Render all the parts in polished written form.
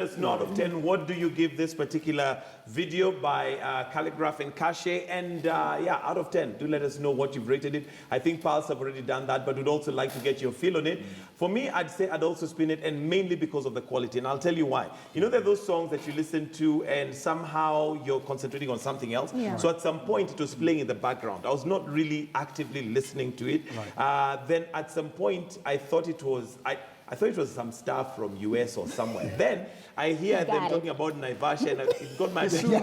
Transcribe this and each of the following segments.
It's not out of 10. What do you give this particular video by Calligraph and Cache? And yeah, out of 10, do let us know what you've rated it. I think Pals have already done that, but we'd also like to get your feel on it. For me, I'd say I'd also spin it, and mainly because of the quality. And I'll tell you why. You know, there are those songs that you listen to, and somehow you're concentrating on something else. Yeah. So at some point, it was playing in the background. I was not really actively listening to it. Right. Then at some point, I thought it was... I thought it was some stuff from US or somewhere. Then I hear them talking about Naivasha, and it got my attention. I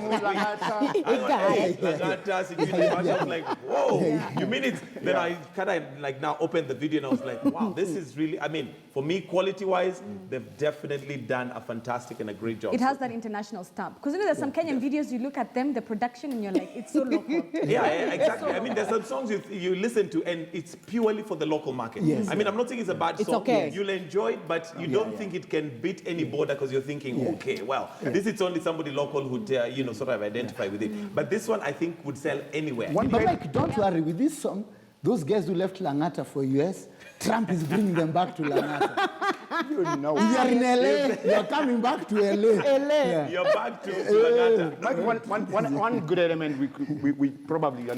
was like, whoa, you mean it? Then I kind of like now opened the video and I was like, wow, this is really, I mean, for me, quality-wise, they've definitely done a fantastic and a great job. It has that international stamp. Because you know, there's some Kenyan videos, you look at them, the production, and you're like, it's so local. Yeah, exactly. I mean, there's some songs you listen to, and it's purely for the local market. Yes. I mean, I'm not saying it's a bad song. Okay. You'll enjoy it, but you don't think it can beat any border because you're thinking, okay, well, this is only somebody local who'd, you know, sort of identify with it. But this one, I think, would sell anywhere. But like, don't worry, with this song, those guys who left Langata for US, Trump is bringing them back to Langata. You know. You are in LA, you're coming back to LA. Yeah. You're back to Langata. One good element we probably are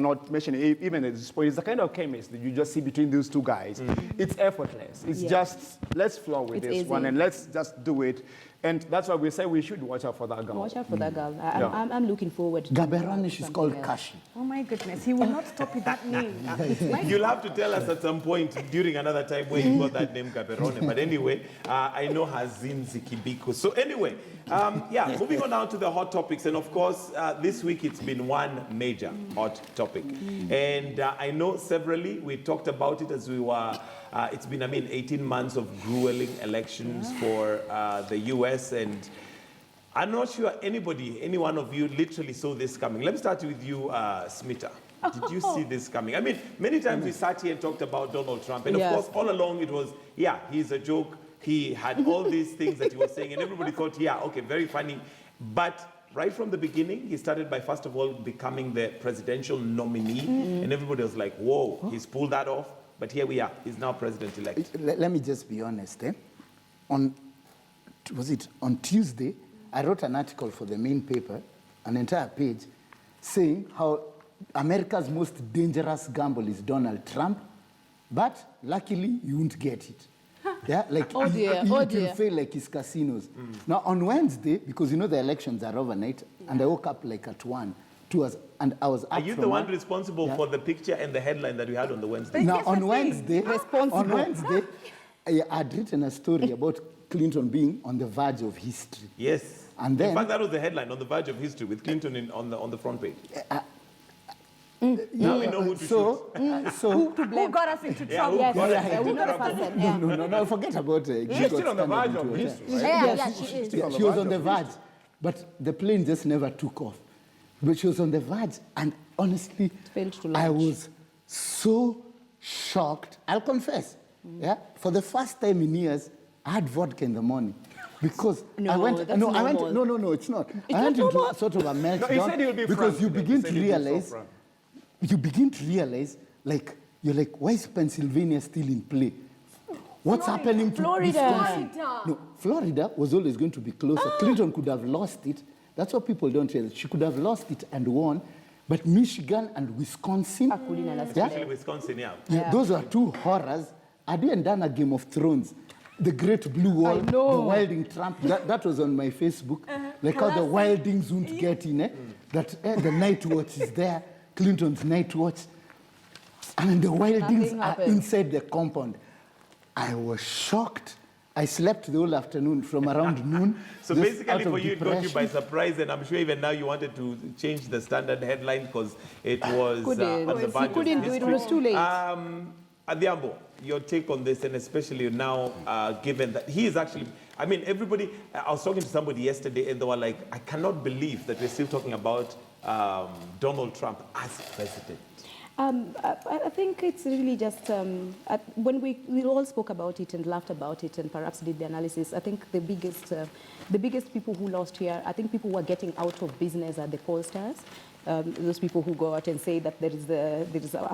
not mentioning, even at this point, is the kind of chemistry that you just see between those two guys. It's effortless. It's just, let's flow with this one and let's just do it. And that's why we say we should watch out for that girl. Watch out for that girl. I'm looking forward to Gaberoni, she's called Kashi. Oh my goodness, he will not stop with that name. You'll have to tell us at some point during another time where you got that name, Gaberoni. But anyway, I know Hazin Zikibiko. So anyway, yeah, moving on now to the hot topics. And of course, this week it's been one major hot topic. And I know severally we talked about it as we were, it's been, 18 months of grueling elections for the US. And I'm not sure any one of you literally saw this coming. Let me start with you, Smita. Did you see this coming? I mean, many times we sat here and talked about Donald Trump. And of course, all along it was, yeah, he's a joke. He had all these things that he was saying. And everybody thought, yeah, okay, very funny. But right from the beginning, he started by, first of all, becoming the presidential nominee. And everybody was like, whoa, he's pulled that off. But here we are. He's now president-elect. Let me just be honest. On Tuesday, I wrote an article for the main paper, an entire page, saying how America's most dangerous gamble is Donald Trump, but luckily you won't get it. Yeah, like oh dear. will fail like his casinos. Now on Wednesday, because you know the elections are overnight, and I woke up like at 1, 2 hours, and I was up. Are you the one responsible for the picture and the headline that we had on the Wednesday? Now on Wednesday, I had written a story about Clinton being on the verge of history. Yes. And then, in fact, that was the headline, on the verge of history, with Clinton on the front page. Now we know who to shoot. Who got us into trouble? No, forget about it. She's still on the verge of history. She was on the verge, but the plane just never took off. But she was on the verge, and honestly, I was so shocked. I'll confess. Yeah, for the first time in years, I had vodka in the morning. Because I went, it's not. I went into sort of a meltdown because you begin to realize, like, you're like, why is Pennsylvania still in play? What's happening to Wisconsin? No, Florida was always going to be closer. Clinton could have lost it. That's what people don't realize. She could have lost it and won. But Michigan and Wisconsin, especially Wisconsin, those are two horrors. I didn't done a Game of Thrones. The Great Blue Wall, the Wilding Trump, that was on my Facebook. Like how the Wildings won't get in, that the Night Watch is there, Clinton's Night Watch. And the Wildings are inside the compound. I was shocked. I slept the whole afternoon from around noon. So basically for you, it got you by surprise, and I'm sure even now you wanted to change the standard headline because it was on the verge of couldn't do it, it was too late. Adhiambo, your take on this, and especially now, given that he is actually, I mean, everybody, I was talking to somebody yesterday, and they were like, I cannot believe that we're still talking about Donald Trump as president. I think it's really just, when we all spoke about it and laughed about it and perhaps did the analysis, I think the biggest people who lost here, I think people were getting out of business at the pollsters. those people who go out and say that there is a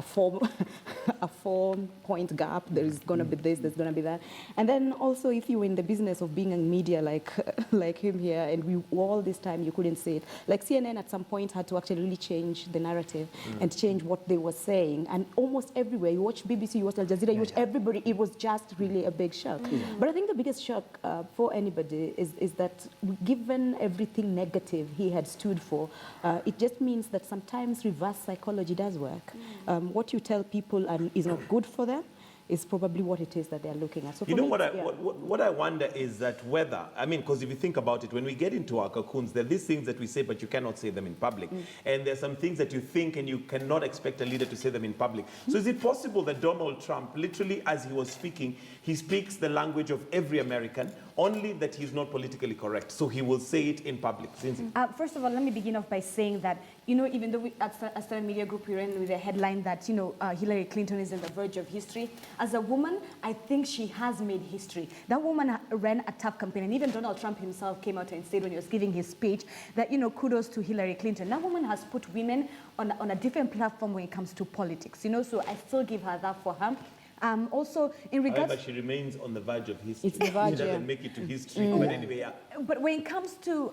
a 4-point gap, there is going to be this, there's going to be that. And then also, if you were in the business of being in media like him here, and we all this time you couldn't say it, like CNN at some point had to actually really change the narrative and change what they were saying. And almost everywhere, you watch BBC, you watch Al Jazeera, you watch everybody, it was just really a big shock. But I think the biggest shock for anybody is that given everything negative he had stood for, it just means that sometimes reverse psychology does work. What you tell people is not good for them is probably what it is that they're looking at. So you know what I wonder is that whether, I mean, because if you think about it, when we get into our cocoons, there are these things that we say, but you cannot say them in public. And there's some things that you think and you cannot expect a leader to say them in public. So is it possible that Donald Trump, literally as he was speaking, he speaks the language of every American, only that he's not politically correct, so he will say it in public? First of all, let me begin off by saying that, you know, even though we, at Standard Media Group, we ran with a headline that, you know, Hillary Clinton is on the verge of history. As a woman, I think she has made history. That woman ran a tough campaign, and even Donald Trump himself came out and said when he was giving his speech that, you know, kudos to Hillary Clinton. That woman has put women on a different platform when it comes to politics, you know, so I still give her that for her. Also, in regards... However, she remains on the verge of history. It's the verge, she doesn't make it to history, but anyway, yeah. But when it comes to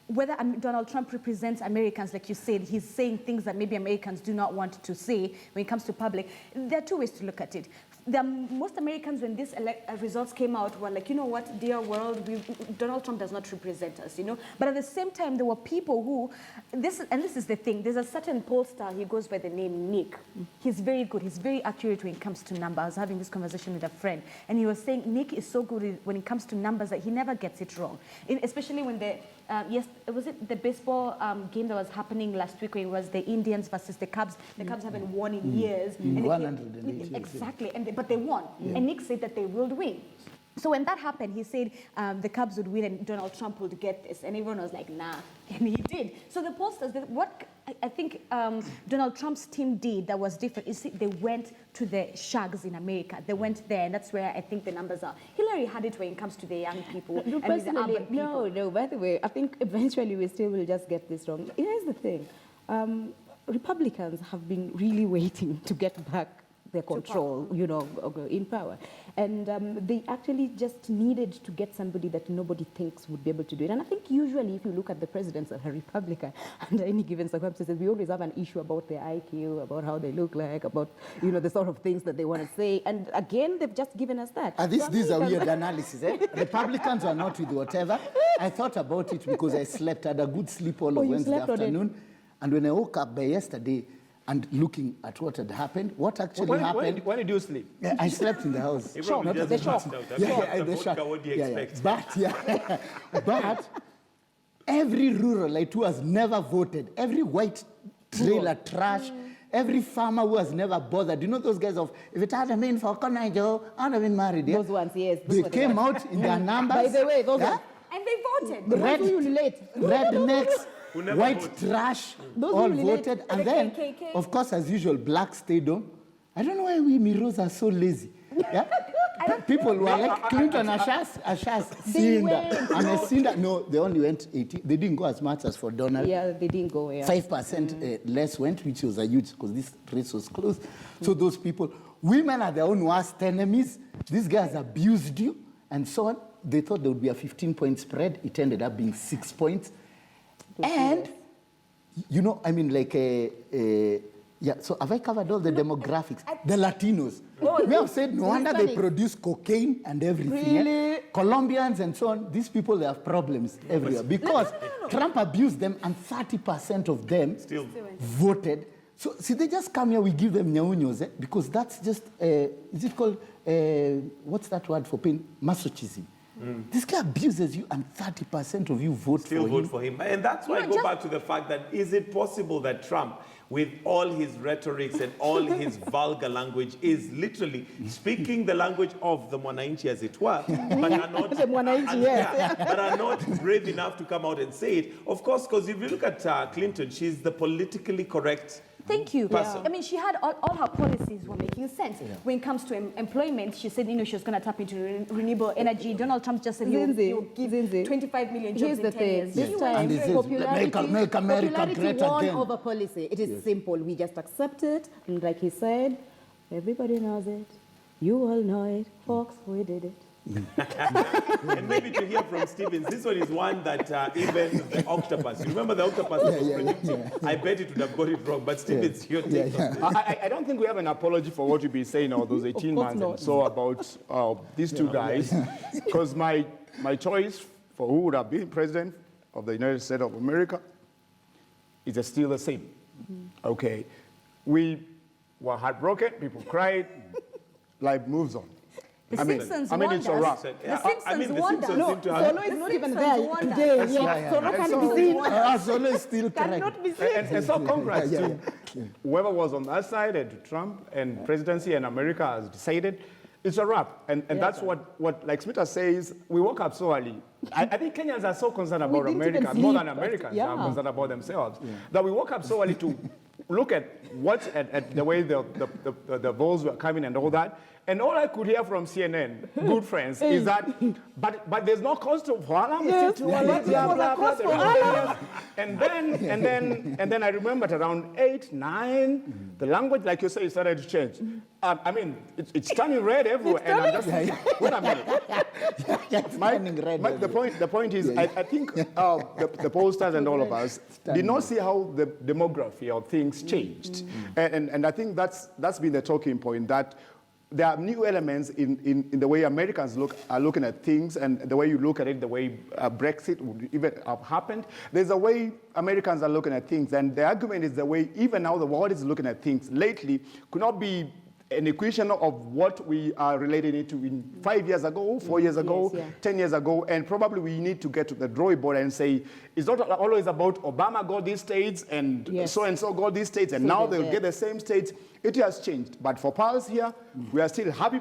whether Donald Trump represents Americans, like you said, he's saying things that maybe Americans do not want to say when it comes to public. There are two ways to look at it. Most Americans, when these results came out, were like, you know what, dear world, Donald Trump does not represent us, you know. But at the same time, there were people who, this is the thing, there's a certain pollster, he goes by the name Nick. He's very good, he's very accurate when it comes to numbers. I was having this conversation with a friend, and he was saying Nick is so good when it comes to numbers that he never gets it wrong. Especially when was it the baseball game that was happening last week, when it was the Indians versus the Cubs. The Cubs haven't won in years. 108 years. Exactly, but they won. And Nick said that they will win. So when that happened, he said the Cubs would win and Donald Trump would get this. And everyone was like, nah. And he did. So the pollsters, what I think Donald Trump's team did that was different is they went to the shags in America. They went there, and that's where I think the numbers are. Hillary had it when it comes to the young people and the urban people. No, by the way, I think eventually we still will just get this wrong. Here's the thing. Republicans have been really waiting to get back their control, you know, in power. And they actually just needed to get somebody that nobody thinks would be able to do it. And I think usually if you look at the presidents that are Republican, under any given circumstances, we always have an issue about their IQ, about how they look like, about, you know, the sort of things that they want to say. And again, they've just given us that. These are weird analysis, eh? Republicans are not with whatever. I thought about it because I slept. I had a good sleep all of Wednesday afternoon. And when I woke up by yesterday, and looking at what had happened, what actually happened... When did you sleep? Yeah, I slept in the house. The shock. The shock. But every rural like who has never voted, every white trailer trash, every farmer who has never bothered, you know those guys of, if it had been for Konajo, I'd have been married. Yeah? Those ones, yes. They came out in their numbers. By the way, those ones. And they voted. The ones who relate. Rednecks. White vote. trash, all voted. And then, of course, as usual, black stayed on. I don't know why we Miros are so lazy. Yeah? People were like Clinton, Ashas, Sinda. And Sinda, no, they only went 80. They didn't go as much as for Donald. Yeah, they didn't go, yeah. 5% less went, which was a huge, because this race was close. So those people, women are their own worst enemies. These guys abused you, and so on. They thought there would be a 15-point spread. It ended up being 6 points. And, you know, I mean, like, yeah, so have I covered all the demographics? The Latinos. We have said no wonder they produce cocaine and everything. Really? Eh? Colombians and so on, these people, they have problems everywhere. Because Trump abused them and 30% of them still voted. So, see, they just come here, we give them nyaunyos, eh? Because that's just, is it called, what's that word for pain? Masochism. This guy abuses you, and 30% of you still vote for him. And that's why I go back to the fact that is it possible that Trump, with all his rhetorics and all his vulgar language, is literally speaking the language of the Mwananchi, as it were, but are not, but are not brave enough to come out and say it? Of course, because if you look at Clinton, she's the politically correct Thank you. Person. I mean, she had all her policies were making sense. When it comes to employment, she said, she was going to tap into renewable energy. Donald Trump just said he'll give 25 million jobs in 10 years. This time, And he says, popularity, make America popularity great won again. over policy. It is simple. We just accept it. And like he said, everybody knows it. You all know it. Folks, we did it. And maybe to hear from Stevens, this one is one that even the octopus, you remember the octopus was predicting? I bet it would have got it wrong, but Stevens, your take on this. I don't think we have an apology for what you've been saying all those 18 months and so about these two guys, because my choice for who would have been president of the United States of America is still the same. Okay, we were heartbroken, people cried, life moves on. The Simpsons it's a wrap. The Simpsons wonder. seem to have... Solo is not even there today. Solo can't be seen. Solo is still correct. Cannot be seen. And so congrats to whoever was on that side, and to Trump and presidency and America has decided it's a wrap. And that's what like Smita says, we woke up so early. I think Kenyans are so concerned about didn't America, even more sleep. than Americans Yeah. are concerned about themselves, that we woke up so early to look at at the way the votes were coming and all that. And all I could hear from CNN, good friends, is that, but there's no cost for alarm. And then I remembered around 8, 9, the language, like you say, started to change. I mean, it's turning red everywhere. And I'm just wait a minute. The point is, I think the pollsters and all of us did not see how the demography of things changed. And I think that's been the talking point, that there are new elements in the way Americans are looking at things, and the way you look at it, the way Brexit would even have happened. There's a way Americans are looking at things, and the argument is the way even now the world is looking at things lately could not be an equation of what we are relating it to in 5 years ago, 4 years ago, 10 years ago, and probably we need to get to the drawing board and say, it's not always about Obama got these states and so got these states, and now they'll get the same states. It has changed. But for Pulse here, we are still happy